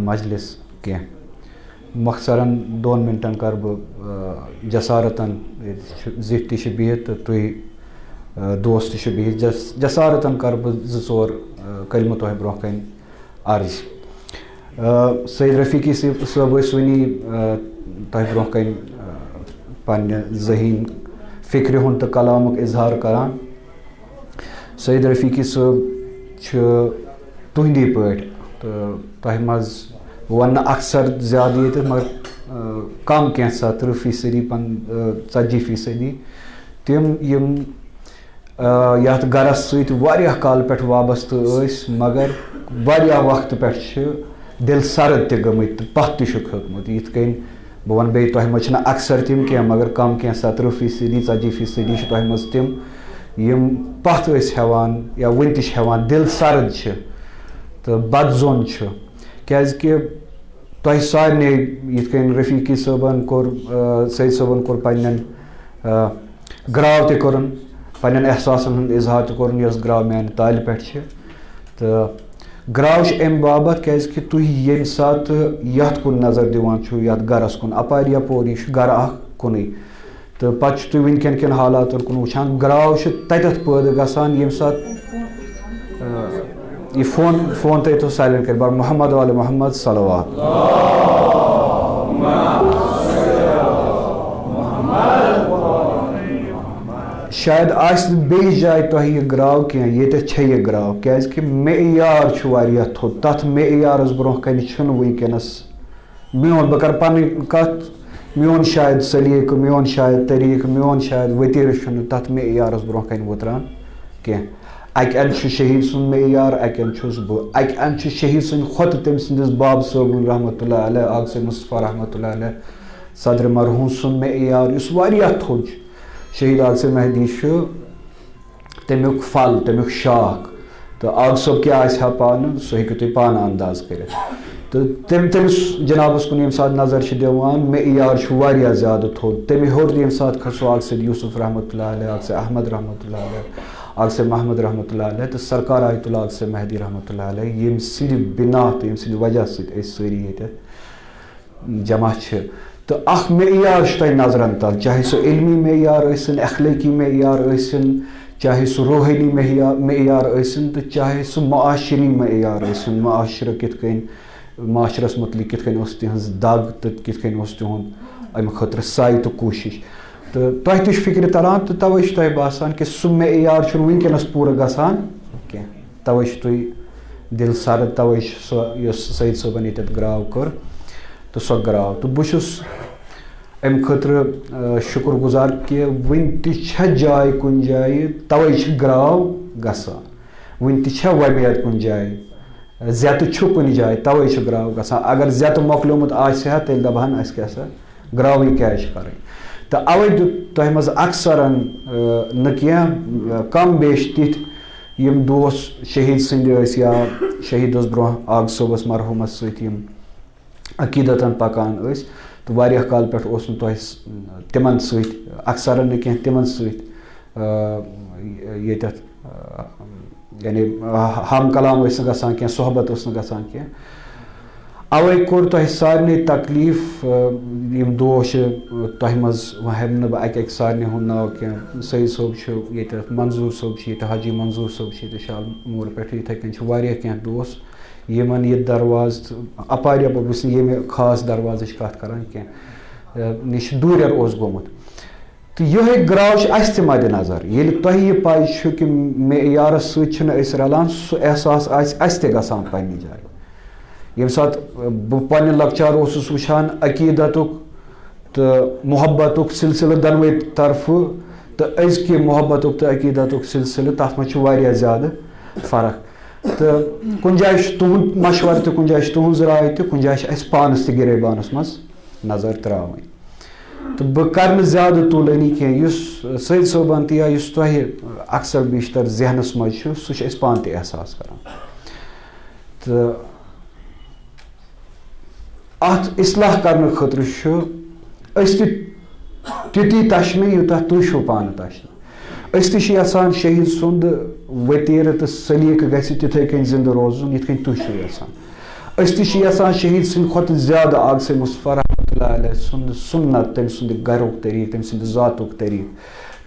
मजलिस कह मखसरन 2 मिनटन कर बह जसारतन जिथ तह बिहित तो तुह दोस्त तह बिहित जसारतन कर बह 2-4 कलमह तोह ब्रोह कन अर्ज। सईद रफ़ीकी साहब वनी तोह ब्रोह कन पन्ने ज़हीन फ़िक्र हुंद तो कलामुक इजहार करान। सईद रफ़ीकी साहब तुहंदी पट तो तोह मज वन अक्सर ज़्यादा ये मगर कम कैसा 30% 40% तम यम यथ गरस सत वारिया काल पे वाबस्त मगर वारिया वक्त पे दिल सरद त गमत पथ तह खोतमुत यिथ कन बह वन बे तोह मज अक्सर तम क्या मगर कम क्या 70% 40% तोह मज तम यम पथ हेवान या वन तह हेवान दिल सरद तो बदजोन क्या तोह सारे यिथ कन रफ़ीकी साहबन कोर सईद साहबन कोर पन्न ग्राव त कोरन पन्न एहसासन हुंद इजहार त कोरन यस ग्राव मान ताल पे तो ग्राव अम बाबत क्या तुह ये सात यथ कुन नजर दिवान यथ गरस कुन अपार यपोर यह गर कुन तो पे तुह वनकन कन हालातन कुन वुचान ग्राव ततथ पैदा गसान ये सात ये फोन तो साइलेंट कर मोहम्मद वाले मोहम्मद सलवात शायद आज बे जाए तोह यह ग्राव क्या ये यह ग्राव क्या मेयार थोद तथ मेयारस ब्रोह कन वनकनस मोन बह कर पन कत मोन शायद सलीक मोन शायद तरीक मोन शायद वतीर तथ मेयारस ब्रोह कन उतरान क्या अक अंद शहीद सुन मेयार अक अंद बह अक अंद शहीद सुन खुद तम सस बाब सोबन रहमतुल्लाह अलैह आग से मुस्तफ़ा रहमतुल्लाह अलैह सदर मरहूम सुन मेयार इस वारिया थोद शहीद आग से महदी तमुक फल तमुक शाख तो आग सोब क्या पान सह हेकु तुम पान अंदाज कर तो तमिस जनाबस कुन सात नजर दिवान मेयार वारिया ज़्यादा थोद तमे हर ये सात खसो आग से यूसुफ रहमतुल्लाह अलैह आग से अहमद रहमतुल्लाह अलैह आग से महमद रहमतुल्लाह अलैह तो सरकार आयतुल्लाह आग से महदी रहमतुल्लाह अलैह यम सिंद बिना तो यम सिंद वजह सारी ये जमा तो अख मेयार तुम नजरन तल चाहे सह इल्मी मेयार अखलाकी मेयार चाहे सह रूहानी मेयार तो चाहे सह माशरी मेयार माशर कित माशरस मुतलिक कित तिहंज दग तो कित तिहुंद अम खतर साय तो कोशिश तो तह तह फिक्र तरान तो तवे तह बासान कि सह मेयार वनकनस पूरा गसान कह तवे तुह दिल सरद तवे सईद साहबन ये ग्राव कर तो सह ग्राव तो बहुत अम खतर शुक्र गुजार कि वन तह जाय कुन जाय तवे ग्राव गसान वन तह वमेद कुन जाय ज़त कुन जाय तवे ग्राव गसान अगर ज़त मोकलोमुत आहा तेल दपान क्या ग्राव कैच कर तो अवे तह मज अक्सर न कम बेश तिथ यम दोस्त शहीद सद या शहीद ब्रोह आग सोबस मरहूमस सम अकीदतन पकान तो वारिया काल पे तिमन अक्सर न तिमन यानी हम कलाम गसान क्या सोहबत गसान क्या अवे कोर तह सारे तकलीफ यम दोष तह मज वह हेम न बह अक सारे हुंद नाव क्या सईद सोब ये मंजूर सोब ये हाजी मंजूर सोब ये शाल मोर पे इथे कन क्या दोस्त यमन ये दरवाज अपार ये खास दरवाज कत कर निश दूर गोमुत तो यह ग्राव अस मद नजर ये तह यह पै कि मेयारस रलान सह एहसास अस गसान पन्ने जाए ये सात बह पन्ने लकचार वुचान अकीदतुक तो मोहब्बतुक सिलसिल दनवे तरफ तो अजकि मोहब्बतुक तो अकीदतुक सिलसिल तथ मज ज़्यादा फ़र्क तो कुन जाए तुहद मशवर तो कुन जाए तुहज राय तो कुन जाए पानस त गिरेबानस मज नजर त्रावन तो बह कर ज़्यादा तुलनी कह सईद साहबन या तह अक्सर बेशतर जहनस मज सह पान त एहसास कर तो अत इस्लाह करने खतर ती तशन यूत तुम पान तशन यसान शहीद सुंद वतीर तो सलीक गि तिथे कन जिंद रोजन ये तुम यसान यसान शहीद सद खुद ज्यादा आग से मुस्तफा रहमतुल्लाह अलैह सुन्नत तम सुंद गरुक तरीक तम सुंद जातुक तरीक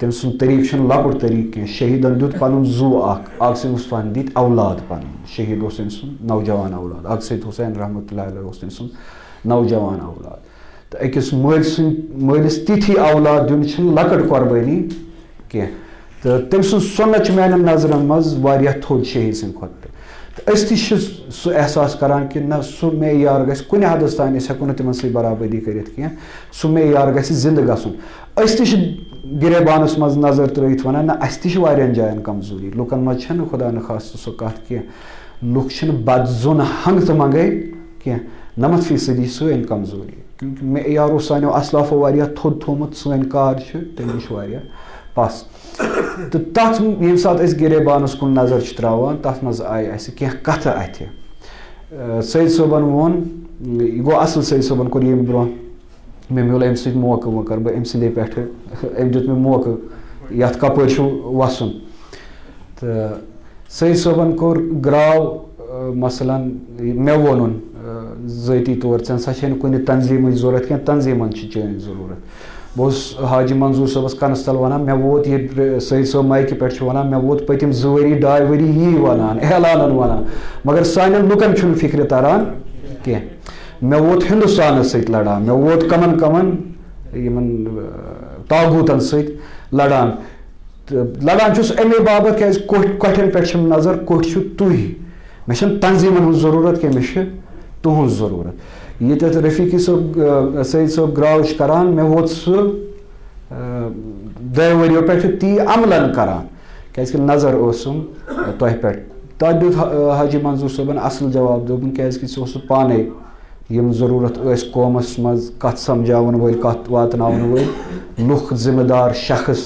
तम सुंद तरीक लकुट तरीक कह शहीदन दुत पन जू आग से मुस्तफा दित औलाद पन शहीद उस तम सुंद नौजवान औलाद आग सैयद हुसैन रहमतुल्लाह अलैह उस तम सुंद नौजवान औलाद तो अकिस मलिस तिथि औलाद दिन लकट कुर्बानी कह तो तम सुंद सुन्नत मान नजरन मज वारियाह थोद शहीद सद खुद तो सह एहसास करान कि ना सह मेयार गस कुन हदस तान हेको तिमन सह बराबरी करित कह सह मेयार गस जिंद गसन गिरेबानस मज नजर त्रित वन ना अस तह जायन कमजोरी लुकन मज खुदा न खास सह कत कह लुक बदजुन हंग तो मंगे कह 90% सन कमजोरी क्योंकि मेयारो सानो असलाफो वारियाह थोद थोमुत सन कार तम नश पस तो तथ ये सात गिरेबानस कुन नजर त्रावान तथ मज आय अस कह कथ अथ सैयद सोबन वोन यह गो असल सैयद सोबन कोर यम ब्रो मे मिल अम सद मौका वो कर बह अम सदे पे अम दुत मे मौका यथ कपर वसन तो सैयद सोबन कोर ग्राव मसलन मे वोन ज़ाती तौर ऐ सा कुन तंजीम जरूरत कह तंजीमन चैन जरूरत बह हाजी मंजूर सबस कनस तल वन मे वोत ये सैयद सोब माइक पे वन मे वोत पतिम 2 वरी 2 वरी यी वन ऐलान वन मगर सान लुकन फिक्र तरान कह मे वोत हिंदुस्तान सत लड़ान मे वोत कमन कमन यमन तागूतन सत लड़ान लड़ान अमे बाबत क्या कठन पे नजर कठ तुह मे तंजीमन जरूरत कह मे तुहज जरूरत ये रफीकी सोब सैयद सोब ग्राव करान मे वोत सह 2 वरियों पे ती अमलन करान क्या नजर उसम तह पे तथ दुत हाजी मंजूर सोबन असल जवाब दोपन क्या पाने यम जरूरत कौमस मज कत समझावन वल कत वातनावन वल लुख जिम्मेदार शख्स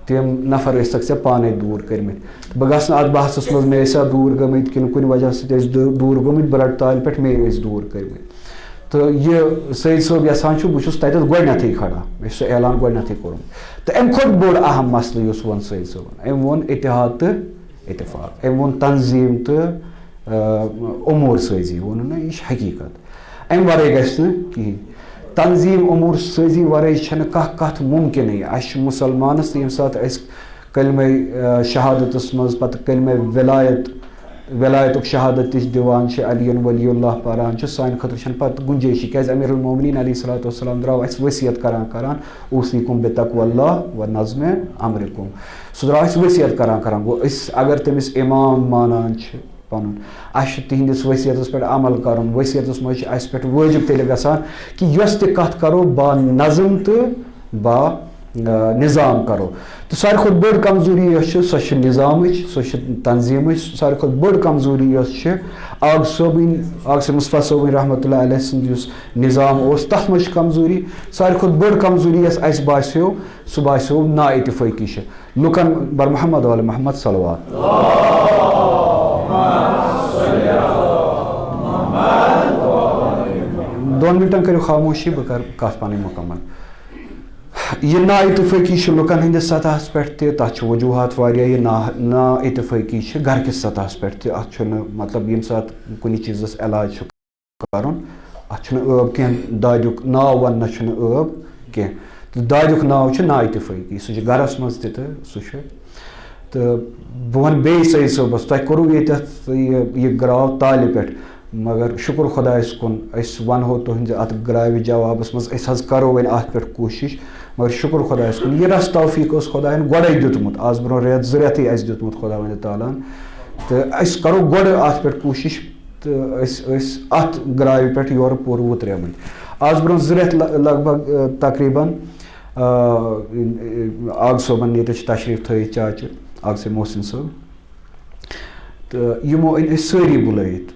तम नफर थे पाने दूर कर्मित बह गस अत बहसस मज मे दूर गमित कि कुन वजह सत दूर गमित बह रट ताल पे मे दूर कर्मित तो यह सैयद सोब यसान बह तत गोडनथ खड़ा मे सह ऐलान गोडनथ कोर्मुत तो अम खुद बोड़ अहम मसल वो सैयद सोबन अम वोन इतिहाद तो इतफाक अम वोन तंजीम तो उमूर साजी वोन ना यह हकीकत अम वर गि तंजीम उमूर साजी वर कत मुमकिन अस मुसलमानस यम सात कलमे शहादतस मज पत कलमे वलायत शहादत दिवान अली वलीउल्लाह पारान सान खतर पत गुंजाइश क्या अमीरुल मोमिनीन अलैहिस्सलातु वस्सलाम द्राव अस वसीयत करान ऊसीकुम बितक़्वल्लाह व नज़्म अमरिकुम सह द्राव वसीयत करान गो अगर तमिस इमाम मानान पन अस तिहंदिस वसीयतस पे अमल कर वसीयतस मज पे वाजिब तेल गसान कि यस त कत करो बा नज़म तो बा निज़ाम करो तो सारे खुद बड़ कमजोरी सह निज़ाम सह तंजीम सारे खुद बड़ कमजोरी आग से मुस्तफा सोबिन रहमतुल्लाह अलैह सुंद निज़ाम तथ मज कमजोरी सारे खुद बड़ कमजोरी अस बास्यो सह बास्यो ना इतफाकी लुकन बर मोहम्मद वाल मोहम्मद सल्लल्लाहु दोन मिनटन करो खामोशी बह कर कत पन मुकम्मल यह ना इतफाकी लुकन हंदिस सतह पे तथ वजूहत वारिया यह ना इतफाकी घर किस सतह पे अत मतलब यम सात कुन चीज़स इलाज कर अत कह दादुक नाव वन अब कह दादुक नाव ना इतफाकी सह गरस मज सह तो बह वन बे सैयद सोबस तह कोरू यह ग्राव ताल पे मगर शुक्र खुदायस कुन वनो तुहद अत ग्राव जवाबस मज करो वन अत पे कोशिश मगर शुक्र खुदायस कुन यह रस तौफीक खुदायन गोड़े दितमुत आज ब्रो रेत 2 रेत दितमुत खुदा वन तालान तो करो गोड़ अत पे कोशिश तो अत ग्राव पे योर पूर उतरेम आज ब्रो 2 रेत लगभग तकरीबन आग सोबन ये तशरीफ थ चाच आग से मोहसिन सोब तो यमो अन सारी बुलाइत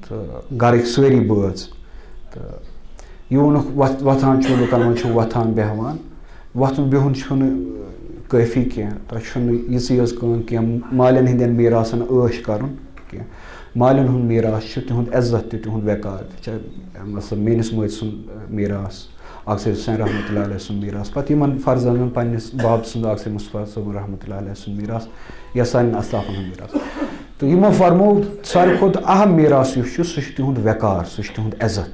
तो गरक सारी बाज तो यह वोन वथान लुकन मन वथान बेहवान वथन बिहुन काफ़ी कह तुम यह कह मालन हंदन मीरासन ऐश कर मालन हुंद मीरास तिहुंद इज्जत तिहुंद वकार मतलब मेनिस मज सुंद मीरास आग से हुसैन रहमतुल्लाह अलैह सुंद मीरास पत फर्जन पन्निस बाब सुंद आग से मुस्तफा सोब रहमतुल्लाह अलैह सुंद मीरास या सान असलाफन हुंद मीरास तो यमो फरमो सारे खुद अहम मीरास सह तिहुंद वकार सह तिहुंद इज्जत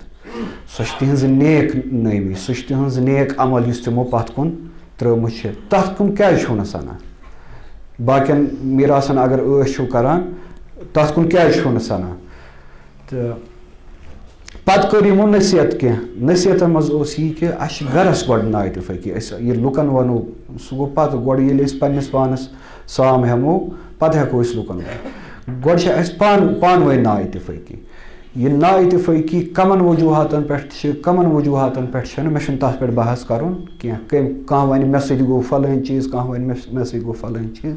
सह तिहंज नेक नवी सह तिहंज नेक अमल तिमो पत कुन त्रुमुत तथ कुन क्या सना बाकियन मीरासन अगर ऐश करान तथ कुन क्या सना तो पत कर यमो नसीहत कह नसीहत मज यह कि अस गरस गो ना इतफाकी ये लुकन वनो सह गो पत गो पन्नस पानस साम हेमो पत हेको लुकन गो पान वन ना इतफाकी यह ना इतफाकी कमन वजूहातन पे मे तथ पे बहस कर कह वन मे सत गो फलान चीज़ कह वन मे सत गो फलान चीज़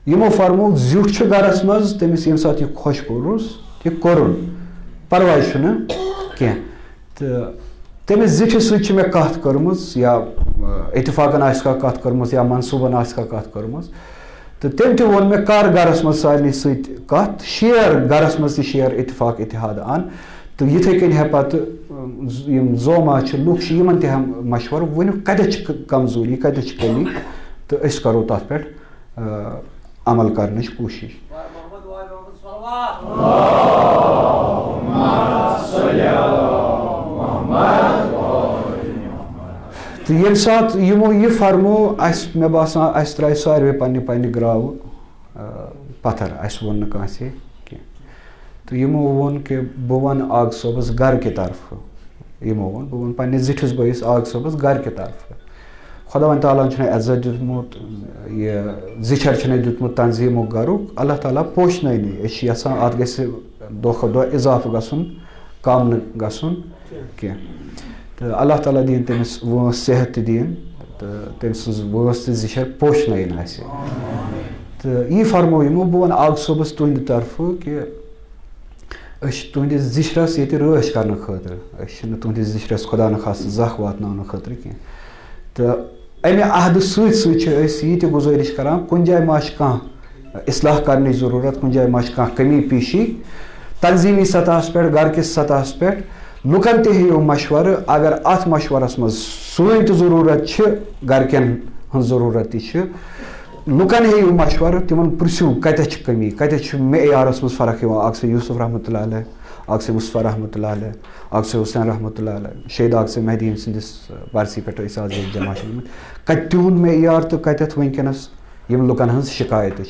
यमो फरमो जुट गरस मज तमिस ये सात यह खुश कोरुस यह कोरुन परवाह कह तो तमिस जिठिस सत मे कत कर्म या इतफाकन कत कर्म या मनसूबन कत कर्म तो तम त वो मे कर गरस मज सारे सत शेयर गरस मज शेयर इतफाक इतिहाद अन तो इथे कन हे पत जोमा लुक यमन तह मशवर वन कत कमजोरी कत कमी तो अस करो तथ पे अमल करने कोशिश तो ये सात यमो यह फरमो मे बासान अस त्रा सारे पन्ने ग्राव पत्थर अस वो कह तो यमो वोन कि बह वन आग सोबस घर के तरफ यमो वोन बह वन पन्ने जिठिस बस आग सोबस घर के तरफ खुदा वन ताला इज्जत दितमुत यह जिचर दितमुत तंजीमो गरुक अल्लाह ताला पोषन यसान अत गि दो खो दो इजाफ गसन कम गसन कह तो अल्लाह ताला दिन तमिस वंस सेहत दिन तो तम सज वंस तो जिचर पोषन तो यह फरमो यमो बह वन आग सोबस तुंद तरफ कि तुंदिस जिचरस ये रश कर खतर तुंदिस जिचरस खुदा न खास जख वातन खतर कह तो अमे अहद सत गुजारिश कर कुन जाए मा कह इस्लाह करने ज़रूरत कुन जाए मा कह कमी पेशी तंजीमी सतह पे घर किस सतह पे लुकन तहो मशवर अगर अत मशवरस मज सन तो ज़रूरत घर कन ज़रूरत लुकन हेयू मशवर तिमन पुरस्यू कत कमी कत मेयारस मज फ़र्क अख से यूसुफ रहमतुल्लाह अलैह अख से मुस्तफ़ा रहमतुल्लाह अलैह अख से हुसैन रहमतुल्लाह अलैह शहीद अख से मेहदी सदिस बरसी पे आज जमा कत तिहुंद मेयार तो कत वनकस यम लुकन हज शिकायत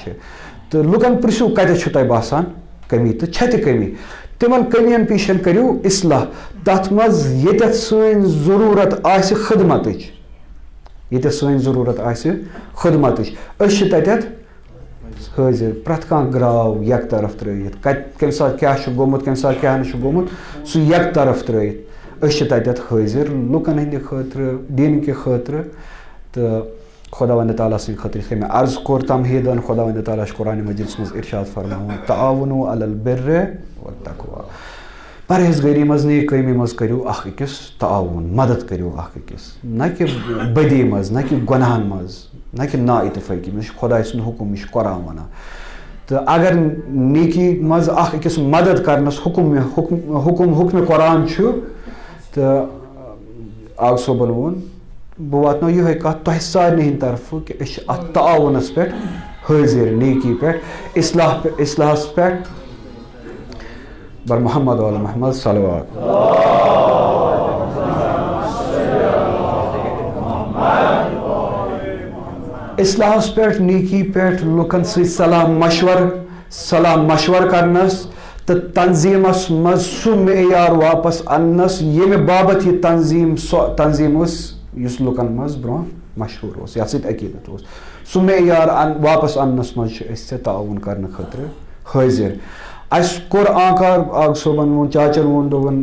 तो लुकन पुरस्यू कत तुम बासान कमी तो कमी तिमन कमियन पेशन करू इस्लाह तथ मज ये सन ज़रूरत आस खदमत ये सन ज़रूरत आस खदमत तत हाजिर प्रत कह ग्राव यक तरफ त्रित कम सात क्या गोमुत कम सात क्या गोमुत सह यक तरफ त्रित तत हाजिर लुकन हंद खतर दीन के खतर तो खुदा वंद ताला सद खतर मे अर्ज कोर तमहीदन खुदा वंद ताला कुरान मजीद मज इरशाद फरमावन तआवनु अलल बिर्र व तक़वा परहेज़गारी मज नेक कमी मज करू अख अकिस तआवुन मदद करू अख अकिस न कि बदी मज न कि गुनाहन मज न कि ना इतफाकी मे खुदा सुंद हुकुम यह कुरान वना तो अगर नेकी मज अख अकिस मदद करनस हुकुम कुरान तो आग सोबन वोन बह वात ये कत तह सारे हंद तरफ कि अत तआवुनस पे हाजिर नेकी पे इस्लाहस पे बर मोहम्मद वाल मोहम्मद सल्लल्लाहु इस्लाहस पे नेकी पे लुकन सलाम मशवर करनस तो तंजीमस मज सह मेयार वापस अन्नस ये बाबत यह तंजीम उस लुकन मज ब्रो मशहूर ये अकीदत सह मेयार वापस अन्नस मज ताउन करने खतर हाजिर अस कोर आकार आग सोबन वो चाचन वोन दोवन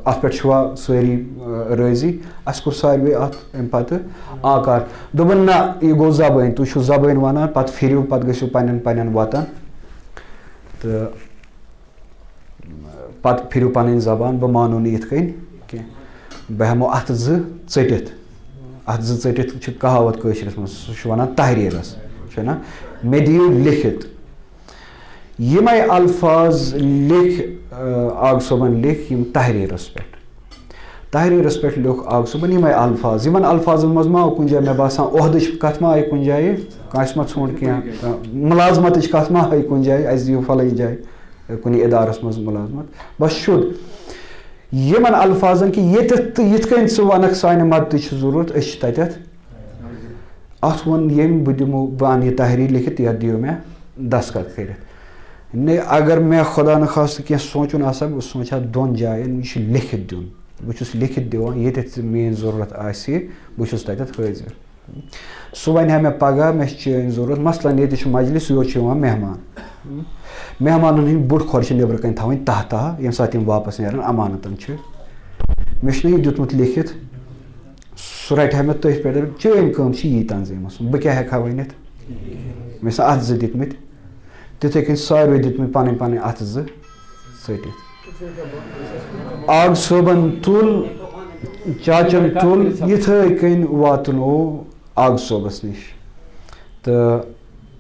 अत पे सारी राजी अस कोर सारे अत पे आकार दोपन ना यह गो जबान तुम जबान वन पे फिर पे गो पन्न वतन तो पे फिर पन जबान बह मानो इत कह बह हेमो अत ज़टित अत ज़टित कहावत कशरस मज सह वन तहरीरस ना मे दियो लिखित यमे अल्फाज लिख आग सोबन लिख यम तहरीरस पे तहरीरस पे लिख आग सुबन यम अल्फाज इन अल्फाजन मज मा कुछ जाए मे बासान ओहद कत मा आई कुछ जाए कस मा छोड़ क्या मुलाजमत कत मा आई कुछ जाए अस दियो फल जाए कुन इदारस मज मुलाजमत बस शुद यमन अल्फाजन कि ये वन सान मदद जरूरत तत अत वन यम बह दिमो बह अन यह तहरीर लिखित यह दियो मे दस्तखत कर ने अगर मैं खुदा न खास क्या सोचुन आसा बह सोचा दोन जायन यह लिखित दिन बहुत लिखित दिवान ये मेन जरूरत बहुत तत हाजिर सह वन मे पगह मे चेन जरूरत मसलन ये मजलिस योर मेहमान मेहमान हंद बुढ़ खोर नबर कन थवन तह तह ये सात वापस नीरान अमानतन मे यह दितमुत लिखित सह रटा मे तथ पे चेन कम यी तंजीम बह क्या हेका वनित मे अथ ज दितमत तिथे कन सारे दितमत पन पन अथ ज सटित आग सोबन तुल चाचन तुल ये कन वातन आग सोबस नश तो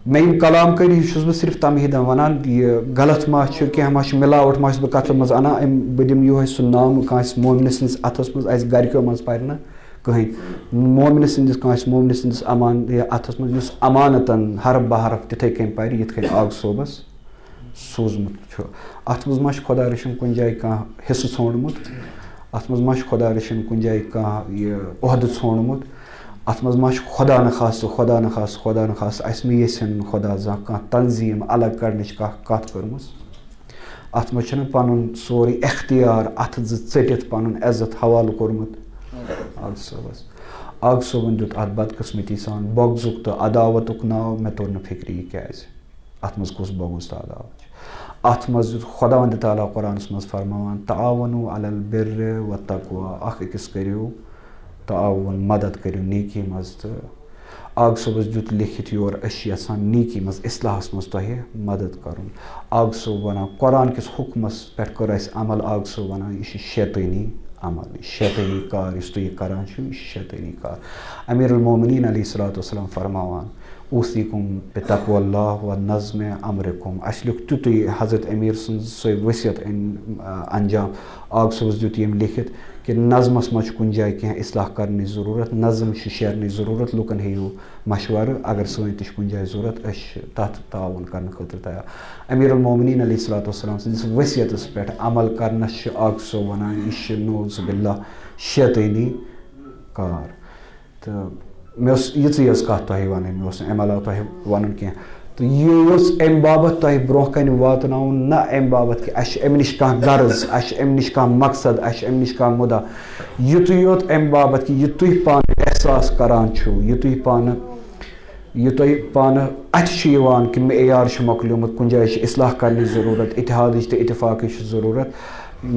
मे कलाम करी बह सिर्फ तमहीदा वनान यह गलत मा क्या मा मिलावट मा बह कथ मज अना बह दिम यो सह नाम कांस मोमिन सन्दस अथस मज अस गरको मज पर कहीं मोमिन सन्दस कांस मोमिन सन्दस अमान अथस मज अमानतन हरफ बहरफ तिथे कन पर ये कन आग सोबस सूजमुत अत मज मा खुदा रचन कुछ जाए कह हिस्स छोड़मुत अत मज मा खुदा रचन कुछ जाए कह यह ओहद छोड़मुत अत मज मा खुदा न खास खुदा न खास खुदा न खास अस मे यन खुदा जा कह तंजीम अलग कर कत कर्म अत मज पन सोरे इख्तियार अथ ज़टित पन इज्जत हवाल कोर्मुत आग सोबस आग सोबन दुत अत बदकिस्मती सान बगजुक तो अदावतुक नाव मे तोर न फिक्र यह क्या अत मज कुस बगुज तो अदावत अत मज खुदा वंद ताला कुरान मज फरमान तावनु अलल बिर्र व तक़वा अख अकिस करियो तावन मदद करियो नेकी मज तो आग सोबस दुत लिखित योर यसान नेकी मज इस्लाहस मज तोह मदद करुन आग सोब वन कुरान किस हुक्मस पे कर अमल आग सोब वन यह शैतानी अमल शैतानी कार इस तुम करान शैतानी कार अमीरुल मोमिनीन अलैहिस्सलातु वस्सलाम फरमावान ऊसीकुम बितक़्वल्लाह व नज़्म अमरिकुम अस लिख तुत हज़रत अमीर सो वसीयत अंजाम आग सोबस दुत यम लिखित कि नज़मस मज कुछ जाए क्या इस्लाह करने ज़रूरत नज़म शेरने ज़रूरत लुकन हेयू मशवर अगर सन तह कुछ जाए ज़रूरत तथ ताउन करने खतर तैयार अमीरुल मोमिनीन अलैहिस्सलातु वस्सलाम सन्दस वसीयतस पे अमल कर आग सो वन यह नऊज़ बिल्लाह शैतानी कार तो मे ये कत तह वन मे अम अलाव तह वन क्या तो यह अम बाबत तह ब्रोह कन वातन ना अम बाबत कि अम नश कह गर्ज अम नश कह मकसद अम नश कह मुदा युत योत अम बाबत कि यह तुह पान एहसास करान यह तुह पान अत कि मेयार मोकलियोमुत कुछ जाए इस्लाह करने ज़रूरत इतिहाद तो इतफाक ज़रूरत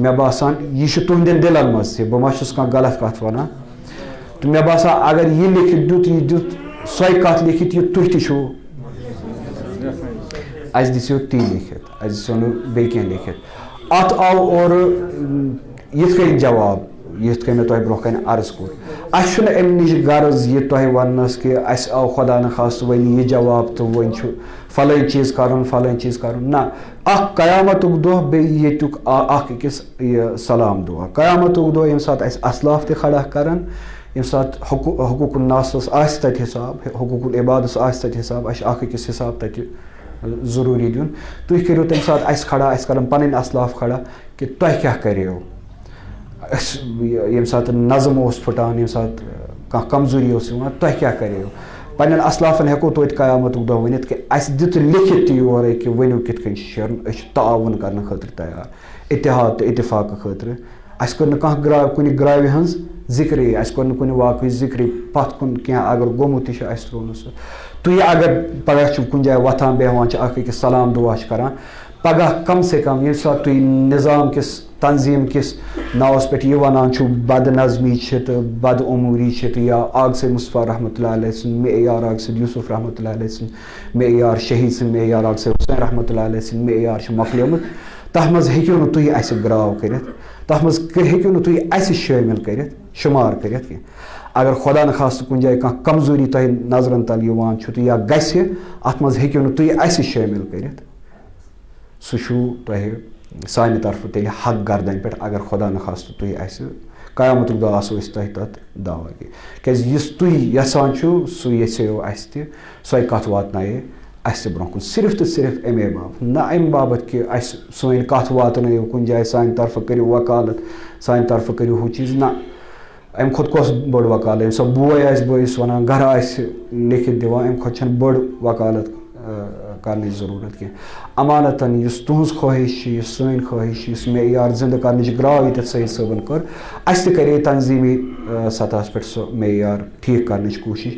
मे बासान यह तुहंदन दिलन मज बह मा कह गलत कत वन तो मे बासान अगर यह लिखित दुत यह दुत सो कत लिखित यह तुह तु अस दिसो ती लिखित अस दिसो बे क्या लिखित अत आव और यथ कन जवाब यथ कन मे तह ब्रोह कन अर्ज कोर अस अम नश गर्ज यह तह वनस कि अस आव खुदा न खास वन यह जवाब तो वन फलान चीज़ कर ना क़यामत दह बेयुक अकिस सलाम दुआ क़यामत दह ये सात असलाफ त खड़ा कर ये सात हुकूकुल नास तत हिसाब हुकूकुल इबादस तत हिसाब अकिस हिसाब तत ज़रूरी दिन तुम करो तम सात अस खड़ा अस कर पन असलाफ खड़ा कि तुह क्या करो ये सात नज़म फुटान ये सात कह कमजोरी तुह क्या करो पन असलाफन हेको तो क़यामत दह वन कि अस दित लिखित योर कि वनु कित कन शेरन ताउन करने खतर तैयार इतिहाद तो इतफाक खतर अस कर कह ग्राव कुन ग्राव्य हज जिक्र अस कर कुन वाक़ जिक्र पथ कुन क्या अगर गोमुत अस त्रोन सह तुह अगर पगह कुछ जाए वथान बेहवान अकिस सलाम दुआ करान पगह कम से कम ये सात तुम निज़ाम किस तंजीम किस नावस पे यह वनान बद नज़मी तो बद उमूरी तो या आग से मुस्तफ़ा रहमतुल्लाह अलैह सुन मेयार आग से यूसुफ रहमतुल्लाह अलैह सुन मेयार शहीद सुन मेयार आग से हुसैन रहमतुल्लाह अलैह सुन मेयार मकलियोमुत तह मज हेक्यो न तुह अस ग्राव कर तह मज हेक्यो न तुह अस शामिल कर शुमार कर अगर खुदा न खास कुछ जाए कह कमजोरी तह नजरन तल तो या गस अत मज हेक्यो न तुह अस शामिल कर सह तह सानि तरफ तेल हक गर्दन पे अगर खुदा न खास तुह अस क़यामतुक दۄह आसो अस तह तथ दावा क्या तुम यसान सू यो अस तय कथ वातनाये अस ब्रोह कुन सिर्फ तो सिर्फ अमे बाबत ना अमे बाबत कि सन कथ वातनो कुन जाए सान तरफ करो वकालत सान तरफ करो हू चीज़ ना अम खुद कस बड़ वकालत सो बोय बस वन घर लिखित दिवान अम खुद बड़ वकालत करने ज़रूरत की अमानतन तुज ख्वाहिश सन ख्वाहिश मेयार जिंद कर ग्राव ये सईद सबन कर अस करे तंजीमी सतह पे सो मेयार ठीक कर कोशिश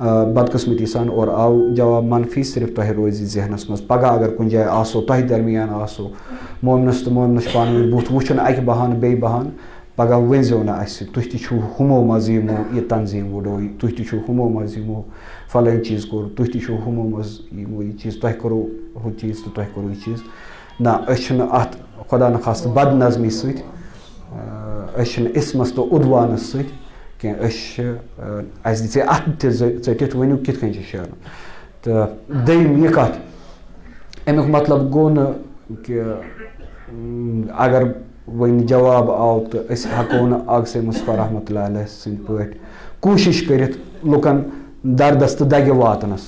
बदकस्मती सान और आव जवाब मनफी सिर्फ तह रोज जहनस मज पगह अगर कुछ जाए आसो तह दरमियान आसो मोमिनस तो मोमिनस पान बुथ वुचन अक बहान बे बहान पगह वनजो ना तुह तु हमो मज यमो यह तंजीम वुडो तुह तु हमो मज यमो फलान चीज़ कोर तुह तु हमो मज यमो यह चीज़ तह करो हू चीज़ तो तह करो यह चीज़ ना अत खुदा न खास्त बदनज़मी इसमस तो उदवानस अस दिे अत टित वनु कित शेर तो दम यह कत अमुक मतलब गो न कि अगर वन जवाब आव तो हेको न आगस मुस्तफा रहमतुल्लाह अलैह सद पे कोशिश कर लुकन दर्दस तो दगे वातनस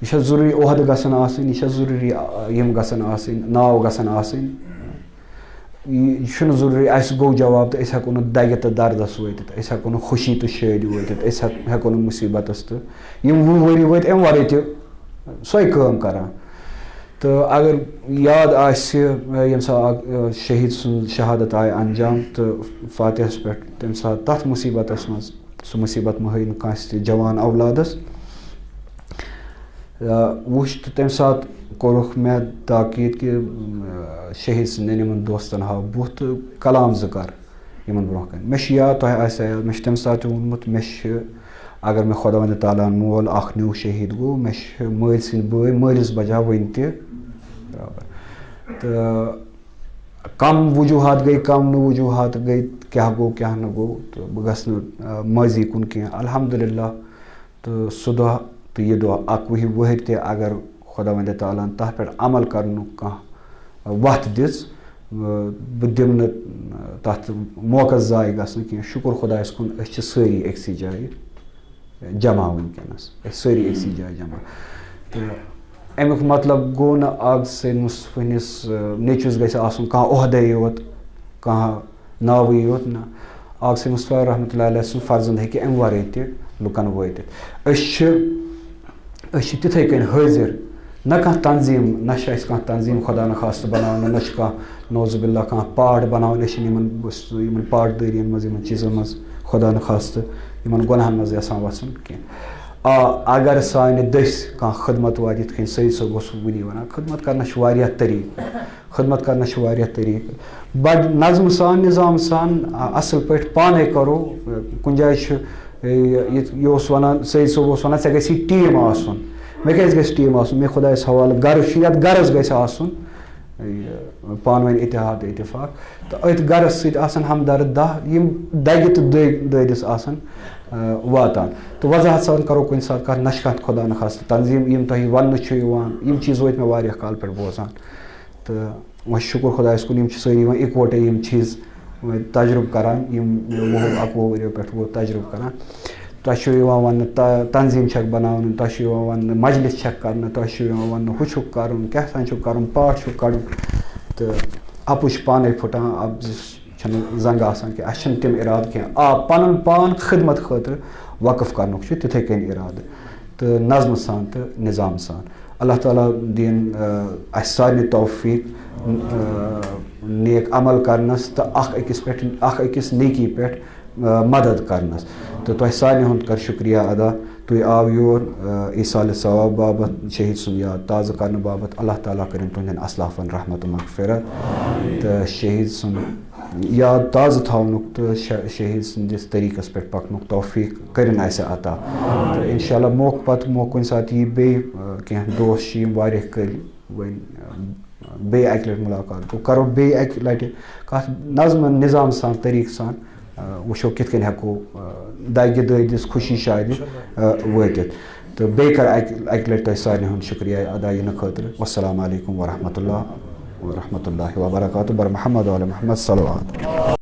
यह जरूरी ओहद गसन आसन यह जरूरी यम गसन आसन नाव गसन आसन यह जरूरी अस गो जवाब तो हेको न दगे तो दर्दस वत हेको न खुशी तो शाद वत हेको न मुसीबतस तो यम 20 वरी वत अम वर सोई काम करान तो अगर याद यम सा शहीद सुन शहादत आय अंजाम तो फातिहस पे तम सा तथ मुसीबतस मज सो मुसीबत महन कांस जवान औलादस वुच तो तम सात कोरुख मे ताकीद कि शहीद सदन दोस्तन हाव बुथ तो कलाम ज़िकर इन ब्रोह कन मे याद तह याद मे तम सात वोनमुत मे अगर मे खुदा ताला मोल अख न्यू शहीद गो मे मल सद बय मलिस बजा वन तो कम वजूहत गई कम वजूहत गई क्या गो क्या न गो तो बह गस माजी कुन कह अल्हम्दुलिल्लाह तो सह दह तो यह दह अकवह वहर ते अगर खुदा वंद ताला तथ पे अमल कर कह वत दिस बह दिम न तथ मौका जाय गसन कह शुक्र खुदायस कुन सारी अक्सी जाय जमा वनकस सारी अक्सी जाय जमा तो अमुक मतलब गो न आग सैद मुस्तफानिस नेचुस गस आसन कह ओहदे योत कह नाव योत ना आग सैद मुस्तफा रहमतुल्लाह अलैह सुन फर्जंद हेकि अम वरे ते लुकन वत तिथे कन हाजिर न कह तंजीम न कह तंजीम खुदा न खास्त बनान न कह नौजुबिल्ला कह पाठ बनान इन पाठदारी मज चीज़ों मज खुदा न खास्त इन गुनाहन मज यसान वसन कह अगर सान दस कह खदमत वात ये सईद सोब वनी वन खदमत कर तरीक खदमत कर तरीक बड़ नज़म सान निज़ाम सान असल पे पाने करो कुन जाए यह वन सईद सोब वन ऐ गई टीम आसन मे क्या गई टीम आसन मे खुदायस हवाले गर गरज गई आसन पान वन इतिहाद इतफाक तो अत गरज सतन हमदर्द दह दगे तो ददिस आसन वातान तो वजाहत सान करो कुछ सात कह नश कह खुदा न खास्त तंजीम यम तुह वन चीज़ वत मे वारिया काल पे बोजान तो वह शुक्र खुदायस कुन सारी वन इकवटे यम चीज़ तजुर्ब करान 20-21 वरियो पे वो तजुर्ब करान तुम वन तंजीम छक बनान तुम वन मजलिस छक कर तुम वन हु कर क्या कर पाठ कड़ तो आपुश पान फुटान अब जंग आसान कि अस तम इराद कह पन पान खिदमत खतर वक़फ़ कर तिथे कन इराद तो नज़म सान तो निज़ाम सान अल्लाह ताला दिन अस सारे तौफीक नेक अमल करनस तो अकिस नेकी पे मदद करनस तो तुह सारे हुंद कर शुक्रिया अदा तुह आव योर ईसाल सवाब बाबत शहीद सुन याद ताज़ा करने बाबत अल्लाह ताला करें तुंदन असलाफन रहमत मगफिरत तो शहीद सुन याद ताज़ा थावनुक तो शहीद संदिस तरीक़स पे पकनुक तौफीक करें ऐसे अता तो इंशाल्लाह मौक पत मौक कुन साथ यह बे कह दोस्त वारिया कल वन बे अक लट मुलाकात गो करो बे अक लट कत नज़म निज़ाम सान तरीक़ सान वो कित कन हेको दगे ददिस खुशी शाद वत तो बे कर अक लट तुह सारे हुंद शुक्रिया अदा इन खतर वस्सलामु अलैकुम वरहमतुल्लाहि वबरकातुहू बर मोहम्मद व अला मोहम्मद सल्लल्लाहु अलैहि वसल्लम।